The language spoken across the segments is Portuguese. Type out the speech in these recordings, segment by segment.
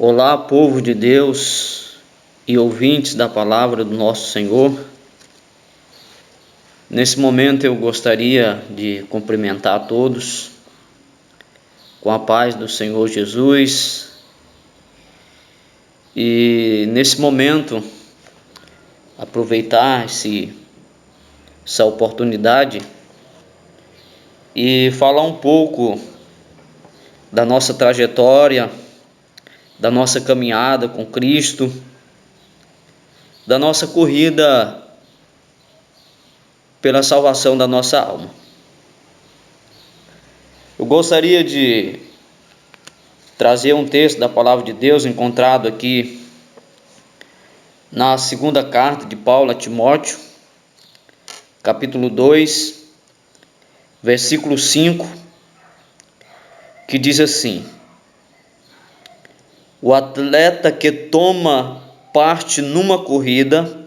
Olá, povo de Deus e ouvintes da palavra do nosso Senhor. Nesse momento eu gostaria de cumprimentar a todos com a paz do Senhor Jesus e nesse momento aproveitar essa oportunidade e falar um pouco da nossa trajetória, da nossa caminhada com Cristo, da nossa corrida pela salvação da nossa alma. Eu gostaria de trazer um texto da palavra de Deus encontrado aqui na segunda carta de Paulo a Timóteo, capítulo 2, versículo 5, que diz assim: o atleta que toma parte numa corrida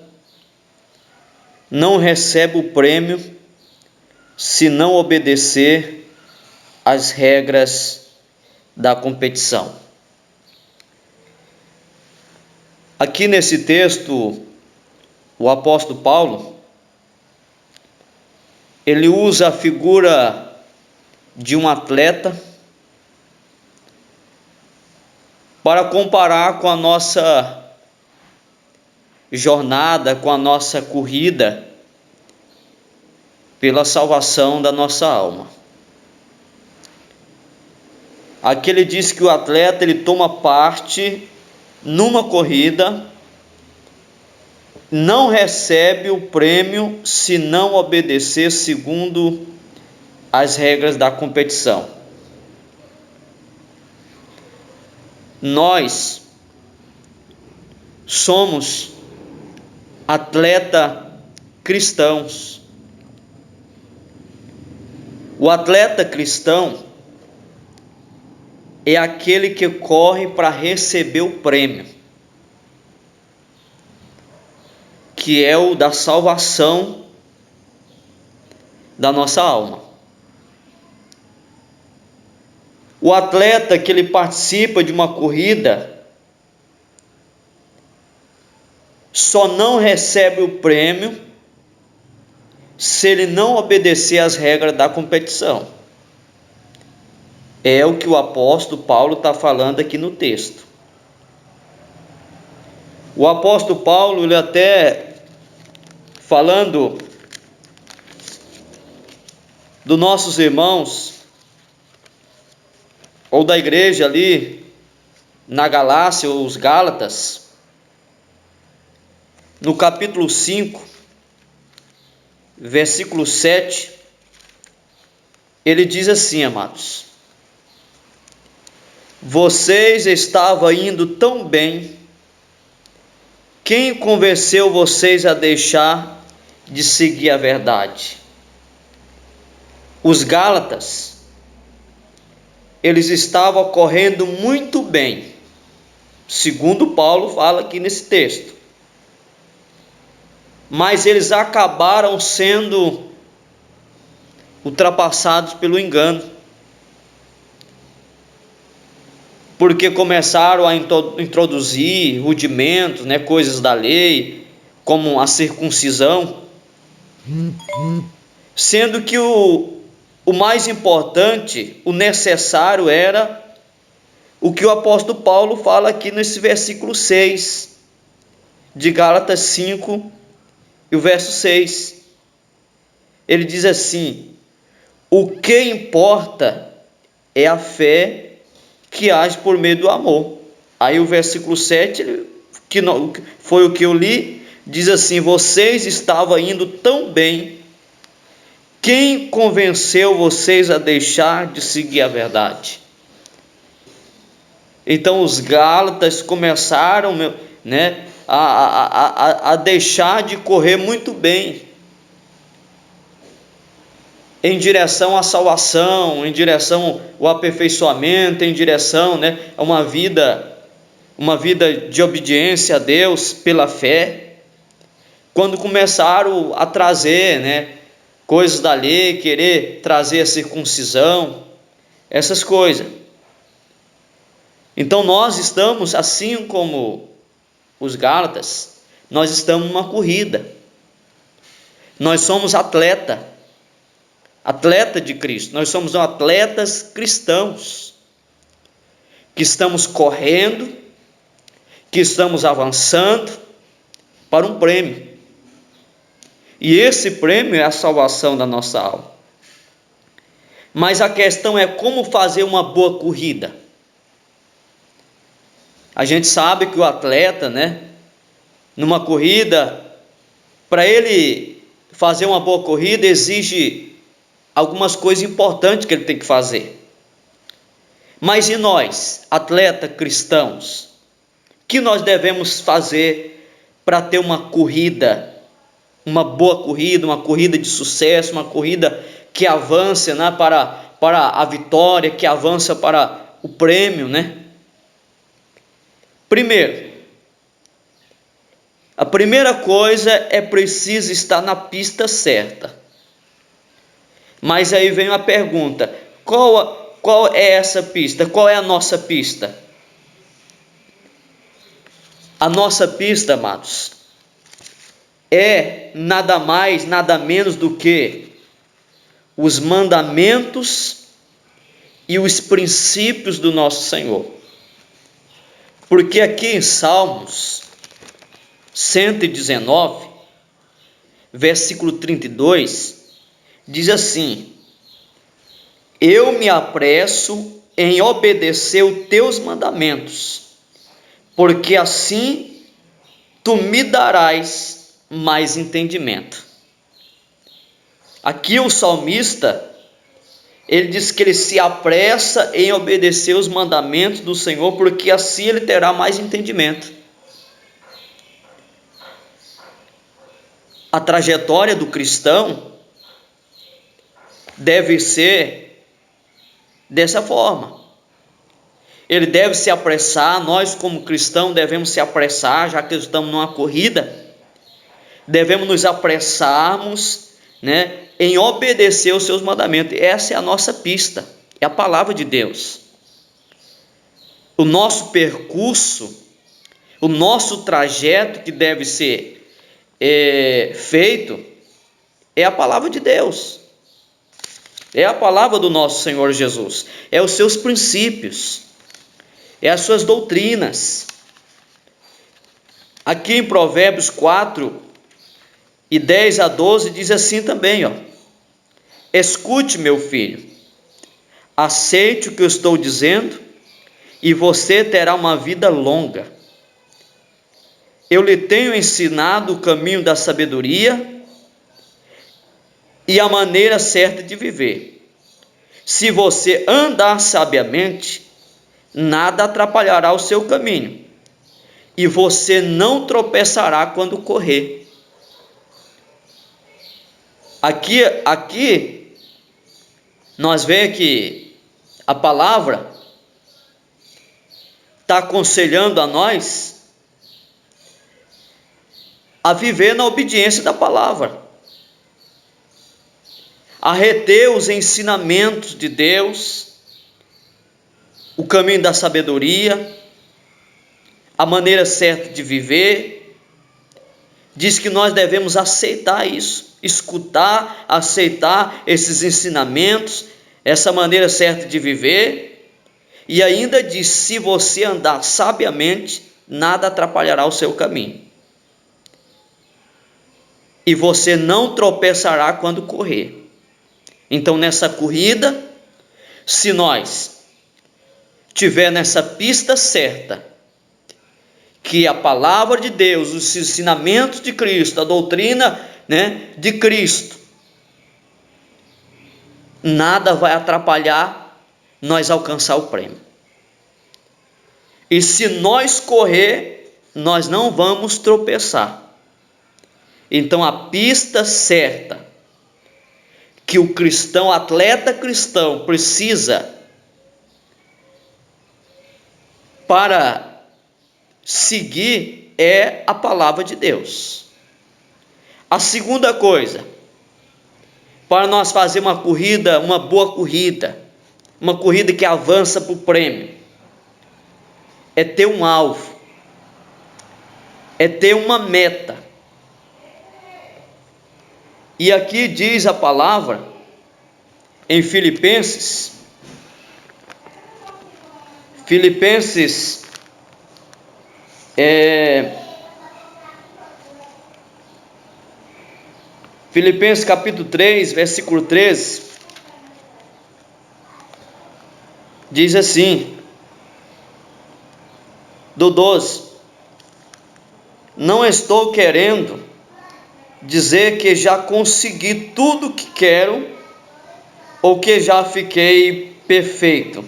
não recebe o prêmio se não obedecer às regras da competição. Aqui nesse texto, o apóstolo Paulo, ele usa a figura de um atleta para comparar com a nossa jornada, com a nossa corrida pela salvação da nossa alma. Aqui ele diz que o atleta ele toma parte numa corrida, não recebe o prêmio se não obedecer segundo as regras da competição. Nós somos atleta cristãos. O atleta cristão é aquele que corre para receber o prêmio, que é o da salvação da nossa alma. O atleta que ele participa de uma corrida só não recebe o prêmio se ele não obedecer às regras da competição. É o que o apóstolo Paulo está falando aqui no texto. O apóstolo Paulo, ele até falando dos nossos irmãos, ou da igreja ali na Galácia, ou os Gálatas, no capítulo 5, versículo 7, ele diz assim, amados: vocês estavam indo tão bem, quem convenceu vocês a deixar de seguir a verdade? Os Gálatas, eles estavam correndo muito bem, segundo Paulo fala aqui nesse texto, mas eles acabaram sendo ultrapassados pelo engano, porque começaram a introduzir rudimentos, coisas da lei, como a circuncisão, sendo que o mais importante, o necessário era o que o apóstolo Paulo fala aqui nesse versículo 6 de Gálatas 5 e o verso 6. Ele diz assim: o que importa é a fé que age por meio do amor. Aí o versículo 7, que foi o que eu li, diz assim: vocês estavam indo tão bem, quem convenceu vocês a deixar de seguir a verdade? Então os Gálatas começaram a deixar de correr muito bem em direção à salvação, em direção ao aperfeiçoamento, em direção a uma vida de obediência a Deus pela fé. Quando começaram a trazer coisas da lei, querer trazer a circuncisão, essas coisas. Então nós estamos, assim como os Gálatas, nós estamos numa corrida. Nós somos atleta de Cristo. Nós somos atletas cristãos, que estamos correndo, que estamos avançando para um prêmio. E esse prêmio é a salvação da nossa alma. Mas a questão é como fazer uma boa corrida. A gente sabe que o atleta, numa corrida, para ele fazer uma boa corrida, exige algumas coisas importantes que ele tem que fazer. Mas e nós, atletas cristãos, o que nós devemos fazer para ter uma corrida, uma boa corrida, uma corrida de sucesso, uma corrida que avance, para a vitória, que avança para o prêmio, Primeiro, a primeira coisa é preciso estar na pista certa. Mas aí vem uma pergunta: qual é essa pista? Qual é a nossa pista? A nossa pista, amados, é nada mais, nada menos do que os mandamentos e os princípios do nosso Senhor. Porque aqui em Salmos 119, versículo 32, diz assim: eu me apresso em obedecer os teus mandamentos, porque assim tu me darás mais entendimento. Aqui o salmista, ele diz que ele se apressa em obedecer os mandamentos do Senhor, porque assim ele terá mais entendimento. A trajetória do cristão deve ser dessa forma. Ele deve se apressar, nós como cristãos devemos se apressar, já que estamos numa corrida, devemos nos apressarmos, em obedecer os seus mandamentos. Essa é a nossa pista, é a palavra de Deus. O nosso percurso, o nosso trajeto que deve ser feito, é a palavra de Deus, é a palavra do nosso Senhor Jesus, é os seus princípios, é as suas doutrinas. Aqui em Provérbios 4, e 10 a 12 diz assim também, escute, meu filho, aceite o que eu estou dizendo, e você terá uma vida longa. Eu lhe tenho ensinado o caminho da sabedoria e a maneira certa de viver. Se você andar sabiamente, nada atrapalhará o seu caminho, e você não tropeçará quando correr. Aqui nós vemos que a palavra está aconselhando a nós a viver na obediência da palavra, a reter os ensinamentos de Deus, o caminho da sabedoria, a maneira certa de viver. Diz que nós devemos aceitar isso, escutar, aceitar esses ensinamentos, essa maneira certa de viver. E ainda diz: se você andar sabiamente, nada atrapalhará o seu caminho, e você não tropeçará quando correr. Então, nessa corrida, se nós tiver nessa pista certa, que a palavra de Deus, os ensinamentos de Cristo, a doutrina, de Cristo, nada vai atrapalhar nós alcançar o prêmio. E se nós correr, nós não vamos tropeçar. Então a pista certa que o cristão, atleta cristão, precisa para seguir é a palavra de Deus. A segunda coisa, para nós fazer uma corrida, uma boa corrida, uma corrida que avança para o prêmio, é ter um alvo, é ter uma meta. E aqui diz a palavra em Filipenses capítulo 3, versículo 13, diz assim, do 12: não estou querendo dizer que já consegui tudo o que quero, ou que já fiquei perfeito,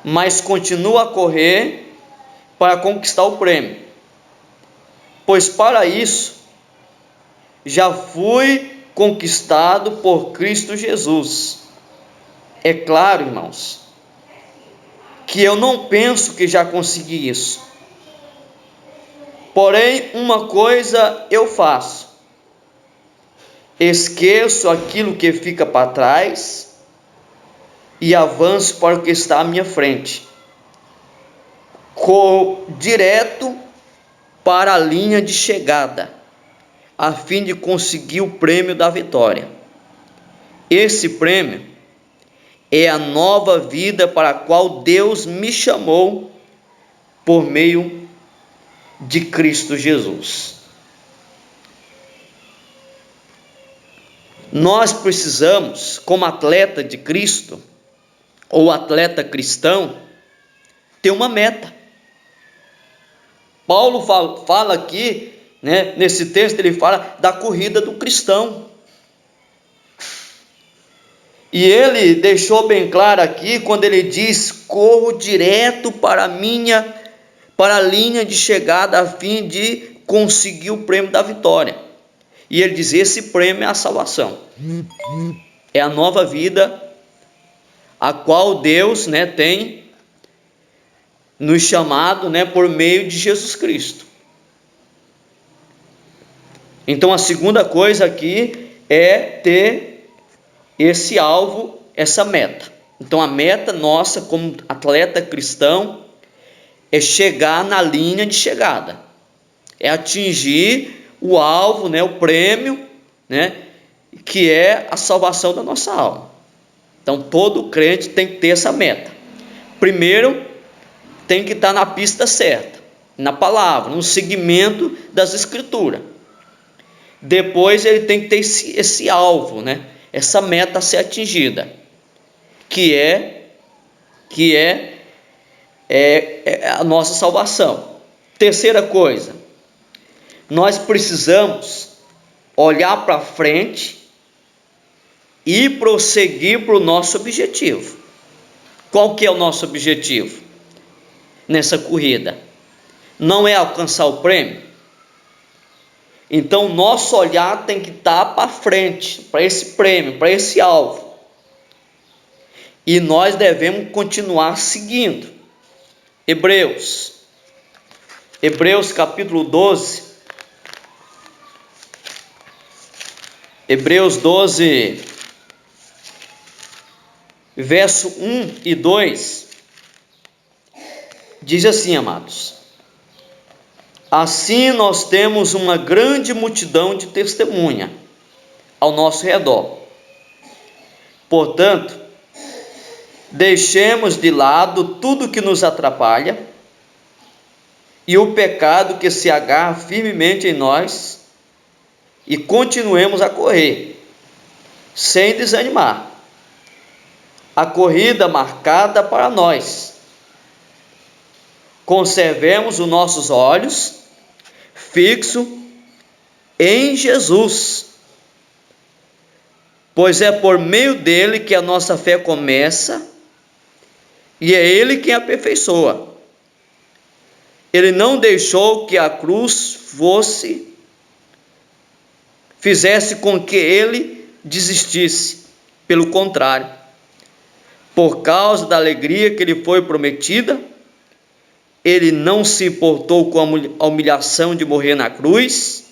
mas continuo a correr para conquistar o prêmio, pois para isso já fui conquistado por Cristo Jesus. É claro, irmãos, que eu não penso que já consegui isso. Porém, uma coisa eu faço: esqueço aquilo que fica para trás e avanço para o que está à minha frente. Corro direto para a linha de chegada, a fim de conseguir o prêmio da vitória. Esse prêmio é a nova vida para a qual Deus me chamou por meio de Cristo Jesus. Nós precisamos, como atleta de Cristo, ou atleta cristão, ter uma meta. Paulo fala aqui, nesse texto, ele fala da corrida do cristão. E ele deixou bem claro aqui, quando ele diz: corro direto para a linha de chegada, a fim de conseguir o prêmio da vitória. E ele diz: esse prêmio é a salvação, é a nova vida, a qual Deus tem nos chamado por meio de Jesus Cristo. Então a segunda coisa aqui é ter esse alvo, essa meta. Então a meta nossa como atleta cristão é chegar na linha de chegada, é atingir o alvo, o prêmio, que é a salvação da nossa alma. Então todo crente tem que ter essa meta. Primeiro, tem que estar na pista certa, na palavra, no seguimento das escrituras. Depois ele tem que ter esse alvo, essa meta a ser atingida, que é a nossa salvação. Terceira coisa, nós precisamos olhar para frente e prosseguir para o nosso objetivo. Qual que é o nosso objetivo nessa corrida? Não é alcançar o prêmio? Então nosso olhar tem que estar para frente, para esse prêmio, para esse alvo, e nós devemos continuar seguindo. Hebreus capítulo 12, Hebreus 12, verso 1 e 2, diz assim, amados: assim nós temos uma grande multidão de testemunha ao nosso redor. Portanto, deixemos de lado tudo que nos atrapalha e o pecado que se agarra firmemente em nós, e continuemos a correr, sem desanimar, a corrida marcada para nós. Conservemos os nossos olhos fixos em Jesus, pois é por meio dele que a nossa fé começa, e é ele quem aperfeiçoa. Ele não deixou que a cruz fizesse com que ele desistisse. Pelo contrário, por causa da alegria que lhe foi prometida, ele não se importou com a humilhação de morrer na cruz,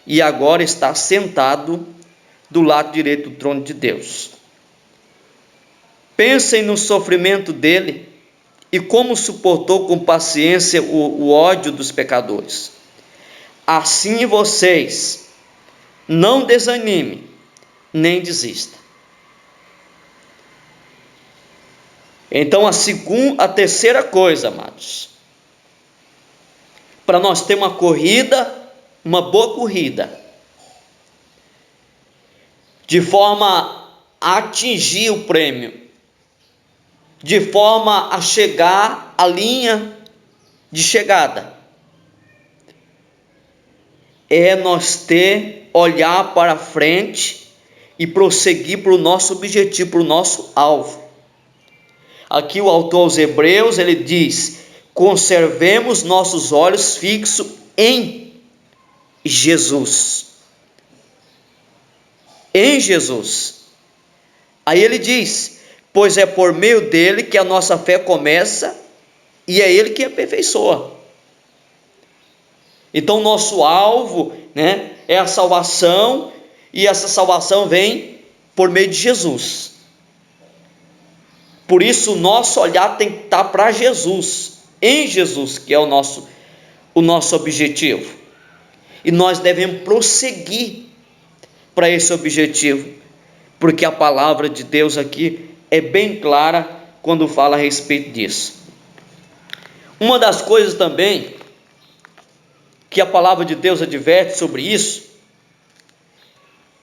e agora está sentado do lado direito do trono de Deus. Pensem no sofrimento dele e como suportou com paciência o ódio dos pecadores. Assim vocês não desanimem, nem desista. Então a terceira coisa, amados, para nós ter uma corrida, uma boa corrida, de forma a atingir o prêmio, de forma a chegar à linha de chegada, é nós olhar para frente e prosseguir para o nosso objetivo, para o nosso alvo. Aqui o autor aos Hebreus, ele diz: conservemos nossos olhos fixos em Jesus. Em Jesus. Aí ele diz: pois é por meio dele que a nossa fé começa e é ele que aperfeiçoa. Então nosso alvo, é a salvação, e essa salvação vem por meio de Jesus. Por isso o nosso olhar tem que estar para Jesus, em Jesus, que é o nosso objetivo. E nós devemos prosseguir para esse objetivo, porque a palavra de Deus aqui é bem clara quando fala a respeito disso. Uma das coisas também que a palavra de Deus adverte sobre isso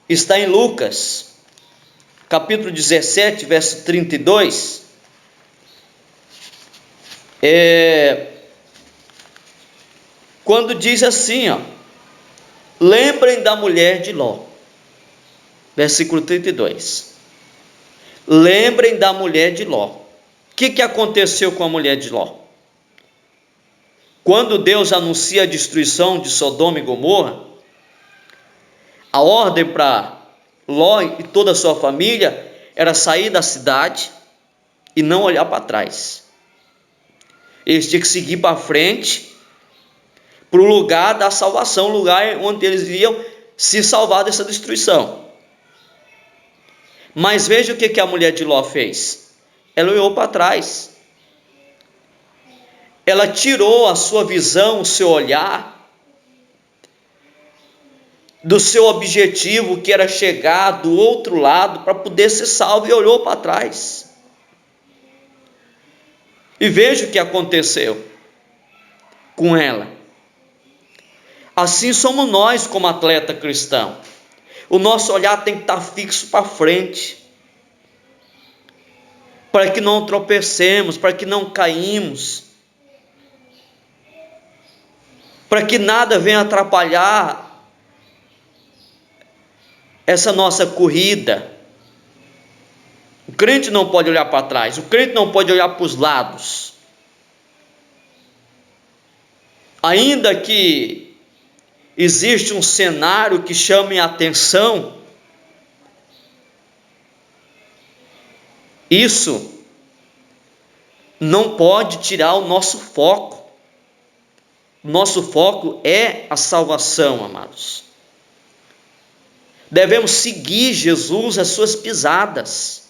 está em Lucas, capítulo 17, verso 32. Quando diz assim, lembrem da mulher de Ló. Versículo 32. Lembrem da mulher de Ló. O que aconteceu com a mulher de Ló? Quando Deus anuncia a destruição de Sodoma e Gomorra, a ordem para Ló e toda a sua família era sair da cidade e não olhar para trás. Eles tinham que seguir para frente, para o lugar da salvação, o lugar onde eles iam se salvar dessa destruição. Mas veja o que a mulher de Ló fez. Ela olhou para trás. Ela tirou a sua visão, o seu olhar do seu objetivo, que era chegar do outro lado para poder ser salvo, e olhou para trás. E veja o que aconteceu com ela. Assim somos nós como atleta cristão. O nosso olhar tem que estar fixo para frente, para que não tropecemos, para que não caímos, para que nada venha atrapalhar essa nossa corrida. O crente não pode olhar para trás, o crente não pode olhar para os lados. Ainda que existe um cenário que chame a atenção, isso não pode tirar o nosso foco. Nosso foco é a salvação, amados. Devemos seguir Jesus, as suas pisadas,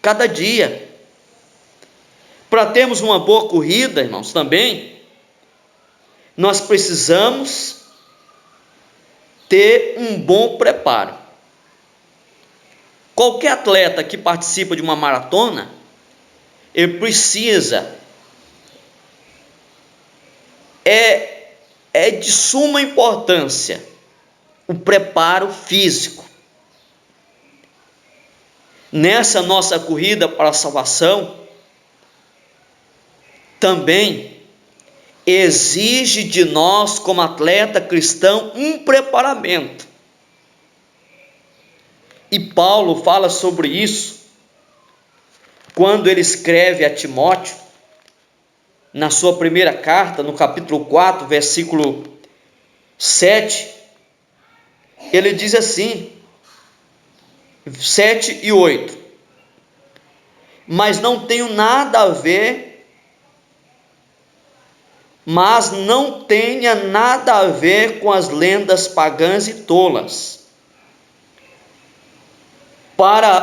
cada dia. Para termos uma boa corrida, irmãos, também, nós precisamos ter um bom preparo. Qualquer atleta que participa de uma maratona, ele precisa, é de suma importância o preparo físico. Nessa nossa corrida para a salvação, também exige de nós, como atleta cristão, um preparamento. E Paulo fala sobre isso quando ele escreve a Timóteo, na sua primeira carta, no capítulo 4, versículo 7, ele diz assim, 7 e 8: mas não tenha nada a ver com as lendas pagãs e tolas, para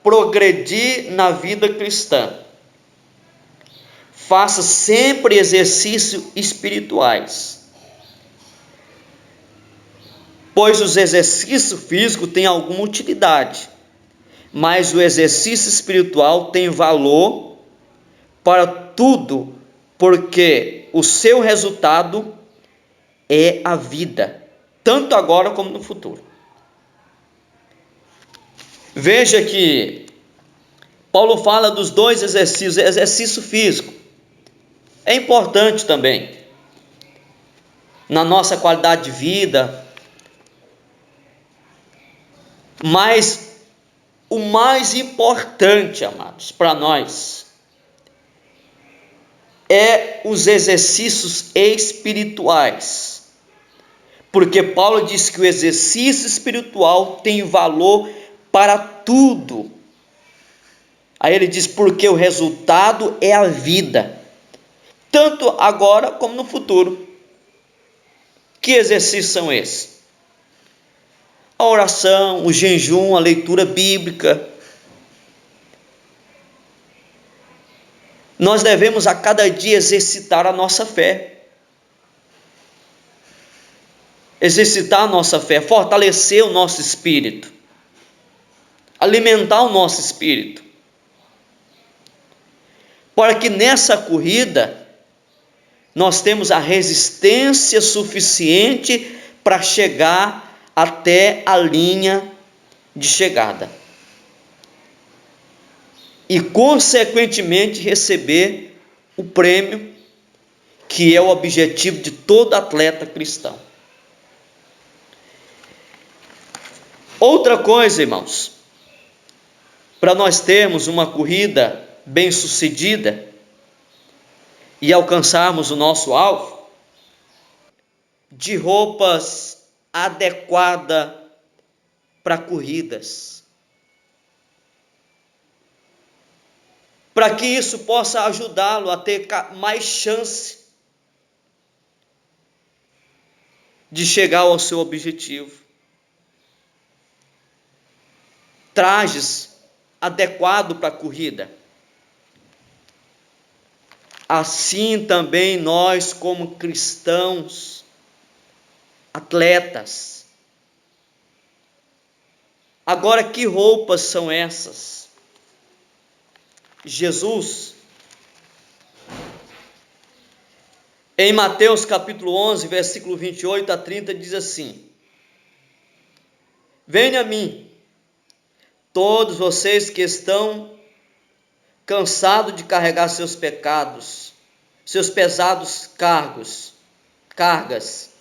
progredir na vida cristã. faça sempre exercícios espirituais, pois os exercícios físicos têm alguma utilidade, mas o exercício espiritual tem valor para tudo, porque o seu resultado é a vida, tanto agora como no futuro. Veja que Paulo fala dos dois exercícios. Exercício físico é importante também na nossa qualidade de vida, mas o mais importante, amados, para nós é os exercícios espirituais, porque Paulo diz que o exercício espiritual tem valor para tudo. Aí ele diz, porque o resultado é a vida, tanto agora como no futuro. Que exercícios são esses? A oração, o jejum, a leitura bíblica. Nós devemos a cada dia exercitar a nossa fé. Exercitar a nossa fé, fortalecer o nosso espírito, alimentar o nosso espírito, para que nessa corrida nós temos a resistência suficiente para chegar até a linha de chegada e consequentemente receber o prêmio, que é o objetivo de todo atleta cristão. Outra coisa, irmãos, para nós termos uma corrida bem-sucedida e alcançarmos o nosso alvo, de roupas adequadas para corridas, para que isso possa ajudá-lo a ter mais chance de chegar ao seu objetivo. Trajes adequados para a corrida. Assim também nós, como cristãos, atletas. Agora, que roupas são essas? Jesus, em Mateus capítulo 11, versículo 28 a 30, diz assim: venha a mim, todos vocês que estão cansados de carregar seus pecados, seus pesados cargas,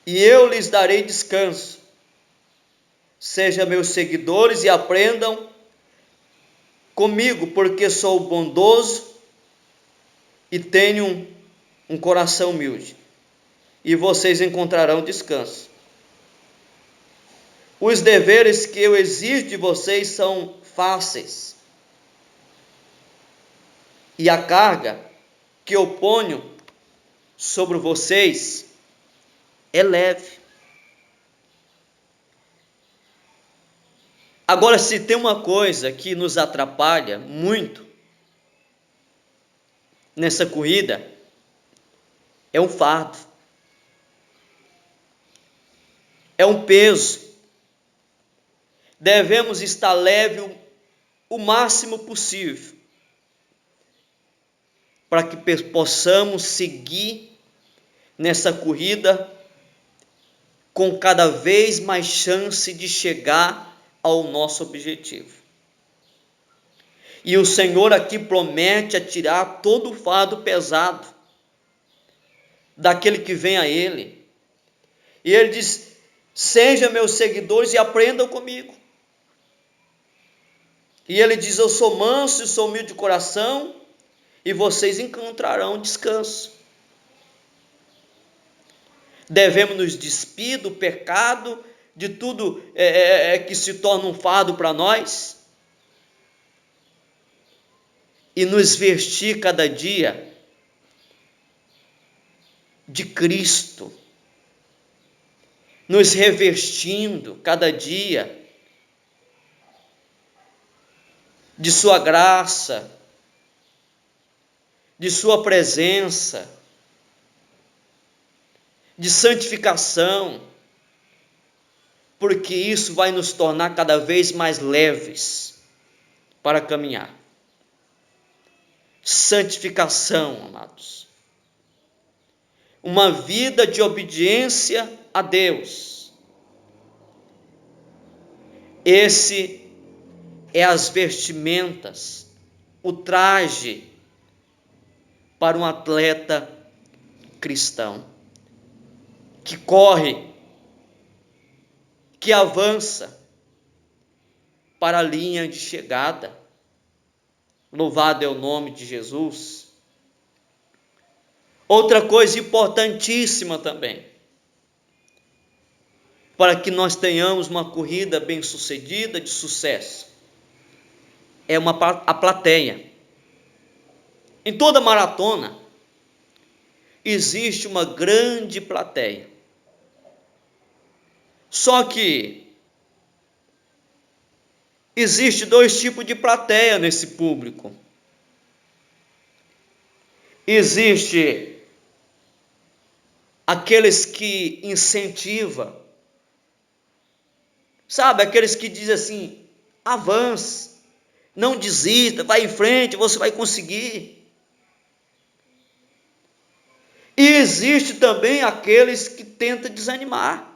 e eu lhes darei descanso. Sejam meus seguidores e aprendam comigo, porque sou bondoso e tenho um coração humilde, e vocês encontrarão descanso. Os deveres que eu exijo de vocês são fáceis, e a carga que eu ponho sobre vocês é leve. Agora, se tem uma coisa que nos atrapalha muito nessa corrida, é um fardo, é um peso. Devemos estar leve o máximo possível, para que possamos seguir nessa corrida com cada vez mais chance de chegar ao nosso objetivo. E o Senhor aqui promete tirar todo o fardo pesado daquele que vem a Ele. E Ele diz: sejam meus seguidores e aprendam comigo. E Ele diz: eu sou manso e sou humilde de coração, e vocês encontrarão descanso. Devemos nos despir do pecado, de tudo que se torna um fardo para nós, e nos vestir cada dia de Cristo, nos revestindo cada dia de sua graça, de sua presença, de santificação, porque isso vai nos tornar cada vez mais leves para caminhar. Santificação, amados. Uma vida de obediência a Deus. Esse é as vestimentas, o traje para um atleta cristão, que corre, que avança para a linha de chegada. Louvado é o nome de Jesus. Outra coisa importantíssima também, para que nós tenhamos uma corrida bem-sucedida, de sucesso, é a plateia. Em toda maratona, existe uma grande plateia. Só que existe dois tipos de plateia nesse público. Existe aqueles que incentivam, sabe, aqueles que dizem assim: avance, não desista, vai em frente, você vai conseguir. E existe também aqueles que tentam desanimar.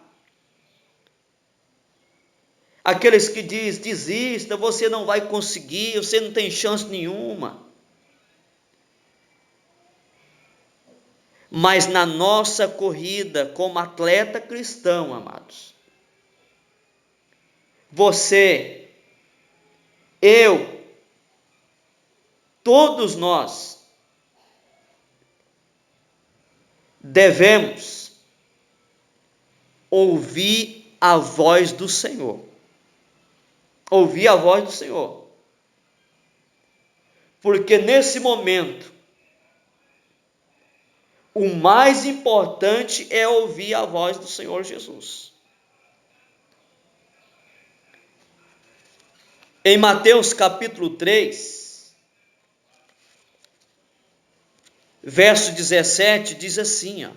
Aqueles que dizem: desista, você não vai conseguir, você não tem chance nenhuma. Mas na nossa corrida como atleta cristão, amados, você, eu, todos nós devemos ouvir a voz do Senhor. Ouvir a voz do Senhor. Porque nesse momento, o mais importante é ouvir a voz do Senhor Jesus. Em Mateus capítulo 3, verso 17, diz assim, ó.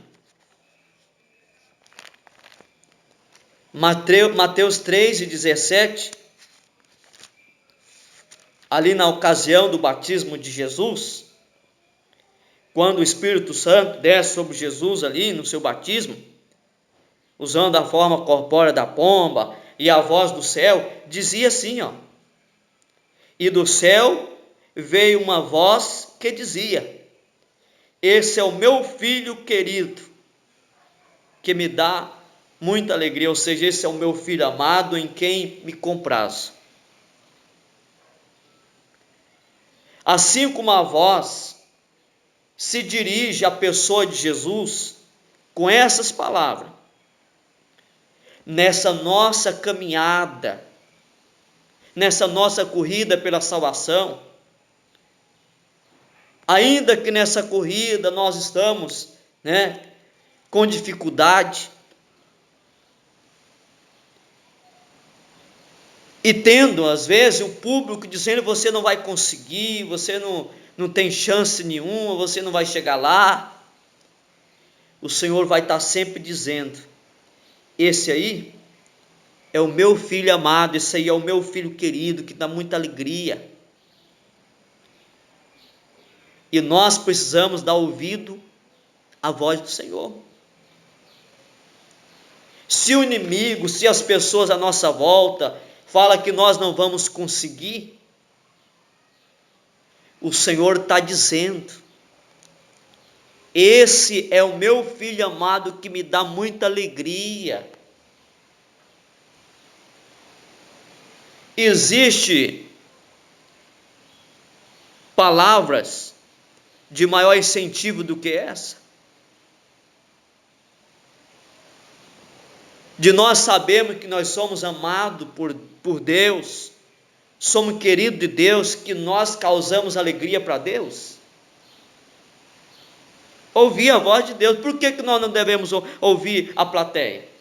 Mateus 3 e 17, ali na ocasião do batismo de Jesus, quando o Espírito Santo desce sobre Jesus ali no seu batismo, usando a forma corpórea da pomba, e a voz do céu dizia assim, ó: e do céu veio uma voz que dizia: esse é o meu filho querido, que me dá muita alegria. Ou seja, esse é o meu filho amado, em quem me comprazo. Assim como a voz se dirige à pessoa de Jesus com essas palavras, nessa nossa caminhada, nessa nossa corrida pela salvação, ainda que nessa corrida nós estamos, com dificuldade, e tendo às vezes o público dizendo: você não vai conseguir, você não tem chance nenhuma, você não vai chegar lá, o Senhor vai estar sempre dizendo: esse aí é o meu filho amado, esse aí é o meu filho querido, que dá muita alegria. E nós precisamos dar ouvido à voz do Senhor. Se o inimigo, se as pessoas à nossa volta falam que nós não vamos conseguir, o Senhor está dizendo: esse é o meu filho amado, que me dá muita alegria. Existe palavras de maior incentivo do que essa? De nós sabermos que nós somos amados por Deus, somos queridos de Deus, que nós causamos alegria para Deus? Ouvir a voz de Deus. Por que nós não devemos ouvir a plateia?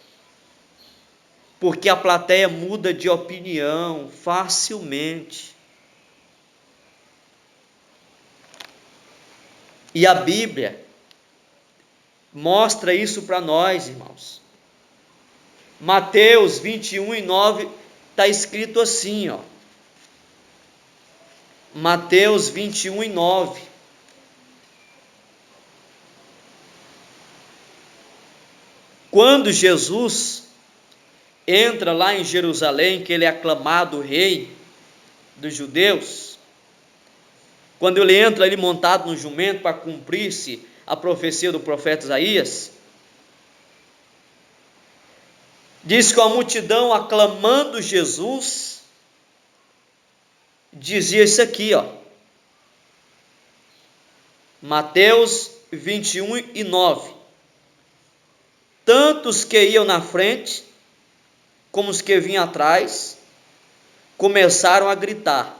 Porque a plateia muda de opinião facilmente. E a Bíblia mostra isso para nós, irmãos. Mateus 21:9 está escrito assim, ó. Mateus 21:9. Quando Jesus entra lá em Jerusalém, que ele é aclamado rei dos judeus, quando ele entra ali montado no jumento para cumprir-se a profecia do profeta Isaías, diz que a multidão aclamando Jesus, dizia isso aqui, ó. Mateus 21:9. Tanto os que iam na frente, como os que vinham atrás, começaram a gritar: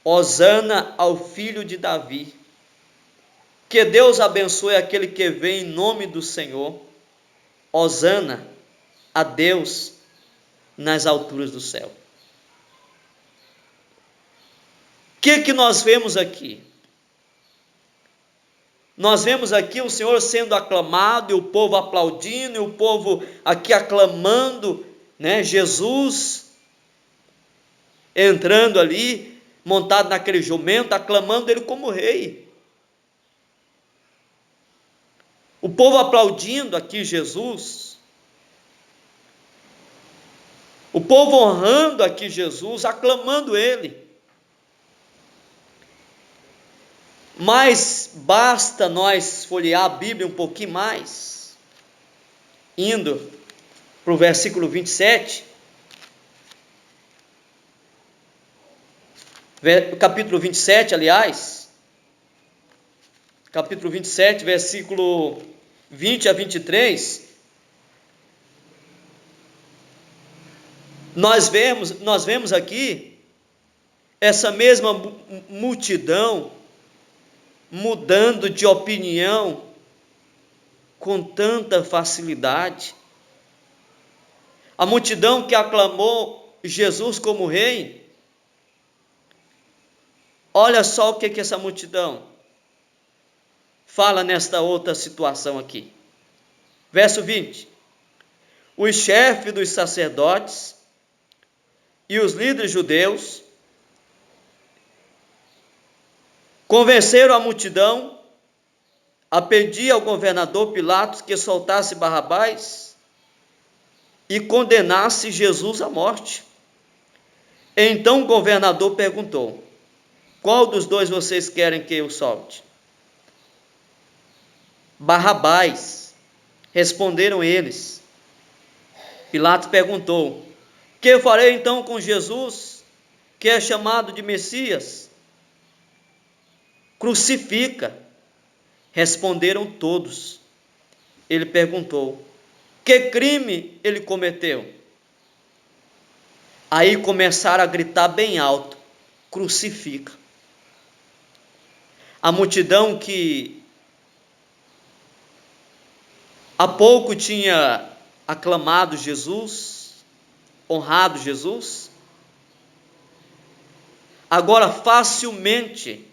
Hosana ao filho de Davi. Que Deus abençoe aquele que vem em nome do Senhor. Hosana a Deus nas alturas do céu. O que nós vemos aqui? Nós vemos aqui o Senhor sendo aclamado, e o povo aplaudindo, e o povo aqui aclamando, né? Jesus entrando ali, montado naquele jumento, aclamando ele como rei. O povo aplaudindo aqui Jesus, o povo honrando aqui Jesus, aclamando ele. Mas basta nós folhear a Bíblia um pouquinho mais, indo para o versículo 27, capítulo 27, aliás, capítulo 27, versículo 20 a 23, nós vemos aqui essa mesma multidão mudando de opinião com tanta facilidade. A multidão que aclamou Jesus como rei, olha só o que essa multidão fala nesta outra situação aqui. Verso 20. Os chefes dos sacerdotes e os líderes judeus convenceram a multidão a pedir ao governador Pilatos que soltasse Barrabás e condenasse Jesus à morte. Então o governador perguntou: qual dos dois vocês querem que eu solte? Barrabás, responderam eles. Pilatos perguntou: que eu farei então com Jesus, que é chamado de Messias? Crucifica, responderam todos. Ele perguntou: que crime ele cometeu? Aí começaram a gritar bem alto: crucifica. A multidão que há pouco tinha aclamado Jesus, honrado Jesus, agora facilmente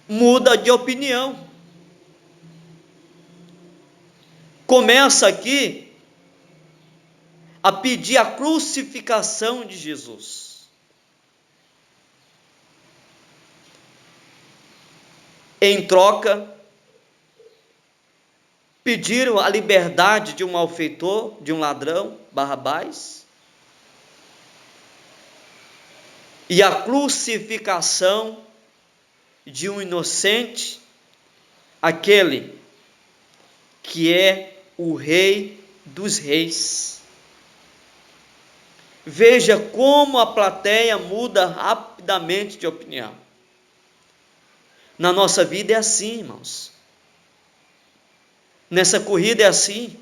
muda de opinião. Começa aqui a pedir a crucificação de Jesus. Em troca, pediram a liberdade de um malfeitor, de um ladrão, Barrabás, e a crucificação de um inocente, aquele que é o Rei dos Reis. Veja como a plateia muda rapidamente de opinião. Na nossa vida é assim, irmãos. Nessa corrida é assim.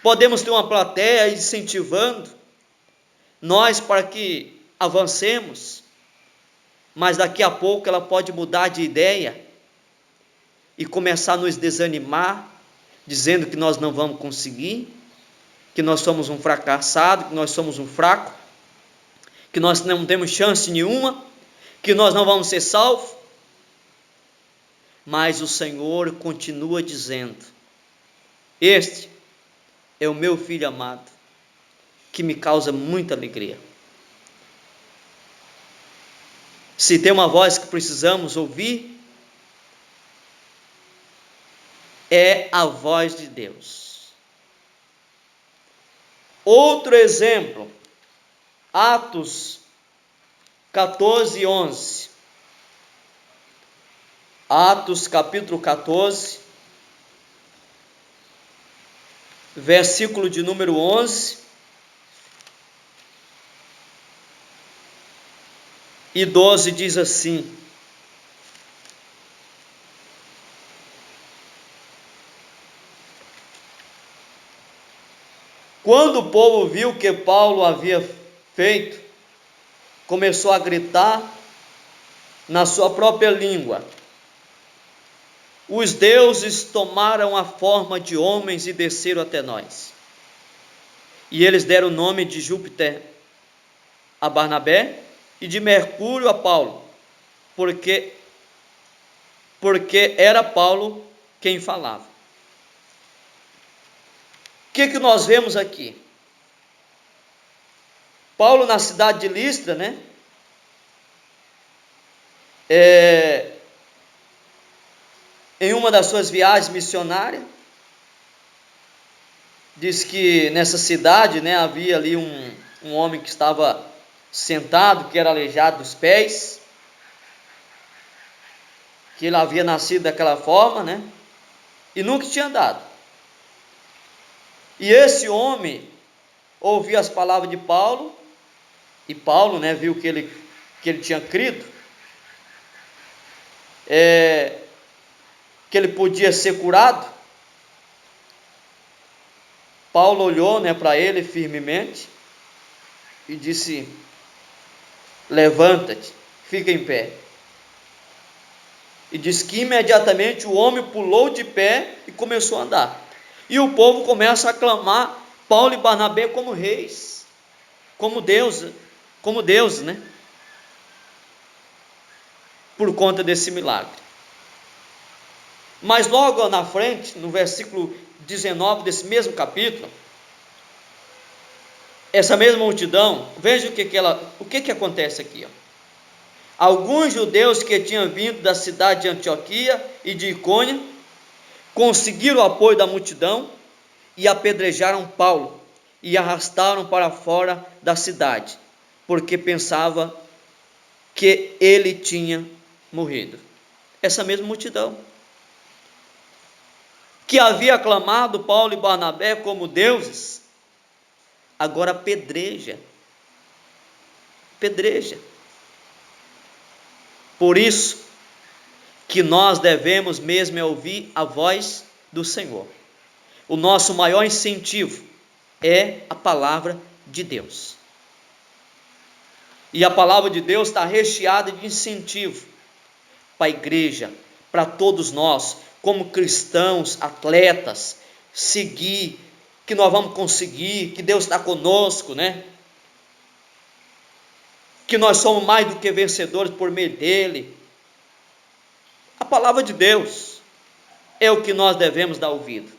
Podemos ter uma plateia incentivando nós para que avancemos, mas daqui a pouco ela pode mudar de ideia e começar a nos desanimar, dizendo que nós não vamos conseguir, que nós somos um fracassado, que nós somos um fraco, que nós não temos chance nenhuma, que nós não vamos ser salvos, mas o Senhor continua dizendo: este é o meu filho amado, que me causa muita alegria. Se tem uma voz que precisamos ouvir, é a voz de Deus. Outro exemplo, Atos 14, 11. Atos capítulo 14, versículo de número 11 e 12 diz assim: quando o povo viu o que Paulo havia feito, começou a gritar na sua própria língua: os deuses tomaram a forma de homens e desceram até nós. E eles deram o nome de Júpiter a Barnabé e de Mercúrio a Paulo, porque era Paulo quem falava. O que nós vemos aqui? Paulo, na cidade de Listra, né? Em uma das suas viagens missionárias, diz que nessa cidade, né, havia ali um homem que estava sentado, que era aleijado dos pés, que ele havia nascido daquela forma, né, e nunca tinha andado. E esse homem ouviu as palavras de Paulo, e Paulo, né, viu que ele tinha crido, que ele podia ser curado. Paulo olhou, né, para ele firmemente e disse: levanta-te, fica em pé. E diz que imediatamente o homem pulou de pé e começou a andar. E o povo começa a aclamar Paulo e Barnabé como reis, como deuses, né? Por conta desse milagre. Mas logo na frente, no versículo 19 desse mesmo capítulo, essa mesma multidão, veja o que acontece aqui, ó. Alguns judeus que tinham vindo da cidade de Antioquia e de Icônia conseguiram o apoio da multidão e apedrejaram Paulo e arrastaram para fora da cidade, porque pensava que ele tinha morrido. Essa mesma multidão que havia aclamado Paulo e Barnabé como deuses, agora apedreja. Por isso que nós devemos mesmo ouvir a voz do Senhor. O nosso maior incentivo é a palavra de Deus. E a palavra de Deus está recheada de incentivo para a igreja, para todos nós, como cristãos, atletas, seguir, que nós vamos conseguir, que Deus está conosco, né? Que nós somos mais do que vencedores por meio dele. A palavra de Deus é o que nós devemos dar ouvido.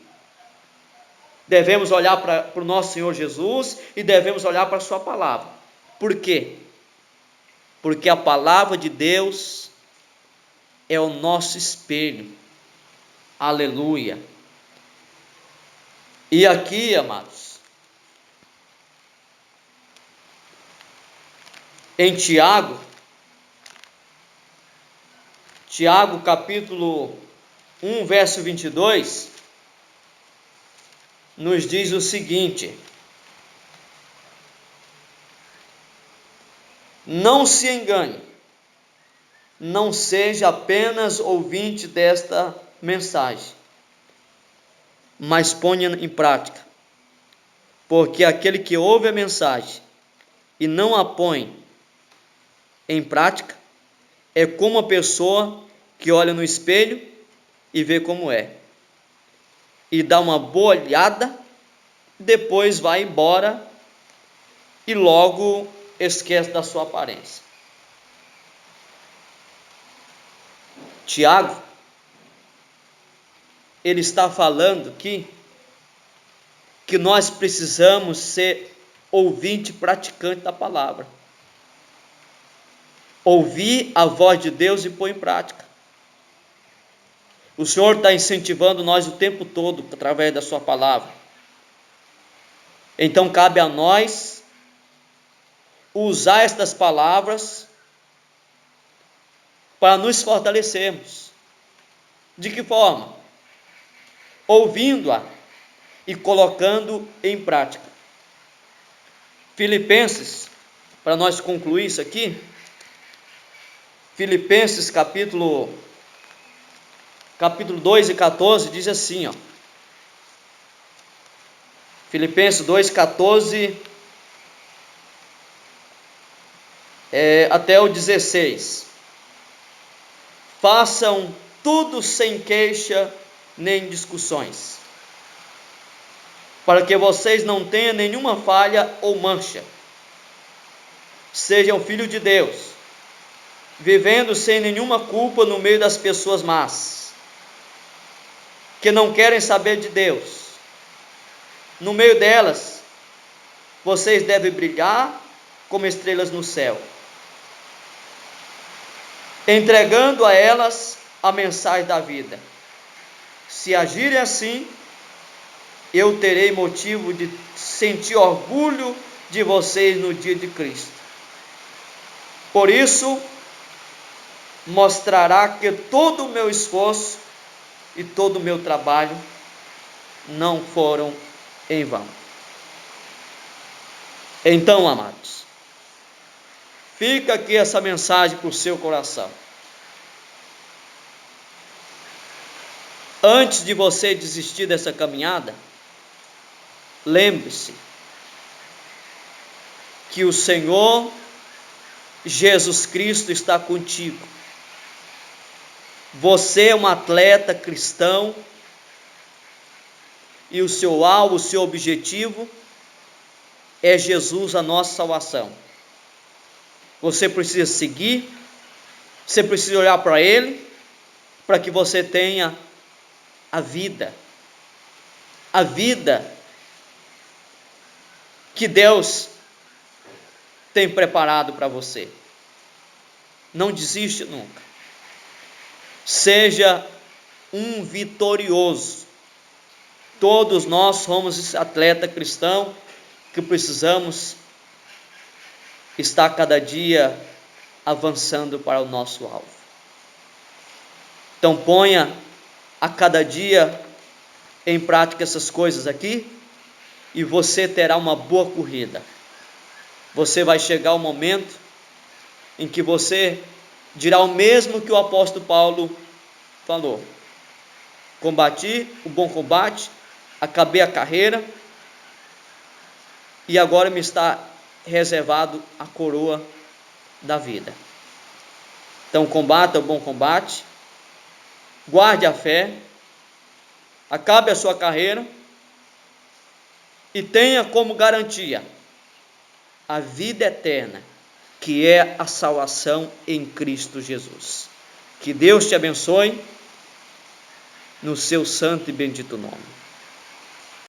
Devemos olhar para o nosso Senhor Jesus e devemos olhar para a sua palavra. Por quê? Porque a palavra de Deus é o nosso espelho. Aleluia. E aqui, amados, em Tiago capítulo 1, verso 22, nos diz o seguinte: não se engane, não seja apenas ouvinte desta mensagem, mas ponha em prática, porque aquele que ouve a mensagem e não a põe em prática é como uma pessoa que olha no espelho e vê como é, e dá uma boa olhada, depois vai embora e logo esquece da sua aparência. Tiago, ele está falando aqui que nós precisamos ser ouvinte e praticante da palavra. Ouvir a voz de Deus e pôr em prática. O Senhor está incentivando nós o tempo todo através da sua palavra. Então cabe a nós usar estas palavras para nos fortalecermos. De que forma? Ouvindo-a e colocando em prática. Filipenses, para nós concluir isso aqui, Filipenses capítulo 2 e 14 diz assim, ó. Filipenses 2, 14 até o 16. Façam tudo sem queixa nem discussões, para que vocês não tenham nenhuma falha ou mancha. Sejam filhos de Deus, vivendo sem nenhuma culpa no meio das pessoas más, que não querem saber de Deus. No meio delas, vocês devem brilhar como estrelas no céu, entregando a elas a mensagem da vida. Se agirem assim, eu terei motivo de sentir orgulho de vocês no dia de Cristo. Por isso, mostrará que todo o meu esforço e todo o meu trabalho não foram em vão. Então, amados, fica aqui essa mensagem para o seu coração. Antes de você desistir dessa caminhada, lembre-se que o Senhor Jesus Cristo está contigo. Você é um atleta cristão e o seu alvo, o seu objetivo é Jesus, a nossa salvação. Você precisa seguir, você precisa olhar para Ele, para que você tenha a vida que Deus tem preparado para você. Não desiste nunca. Seja um vitorioso. Todos nós somos atleta cristão que precisamos estar cada dia avançando para o nosso alvo. Então ponha a cada dia em prática essas coisas aqui e você terá uma boa corrida. Você vai chegar ao momento em que você dirá o mesmo que o apóstolo Paulo falou: combati o bom combate, acabei a carreira e agora me está reservado a coroa da vida. Então combata o bom combate, guarde a fé, acabe a sua carreira e tenha como garantia a vida eterna, que é a salvação em Cristo Jesus. Que Deus te abençoe no seu santo e bendito nome.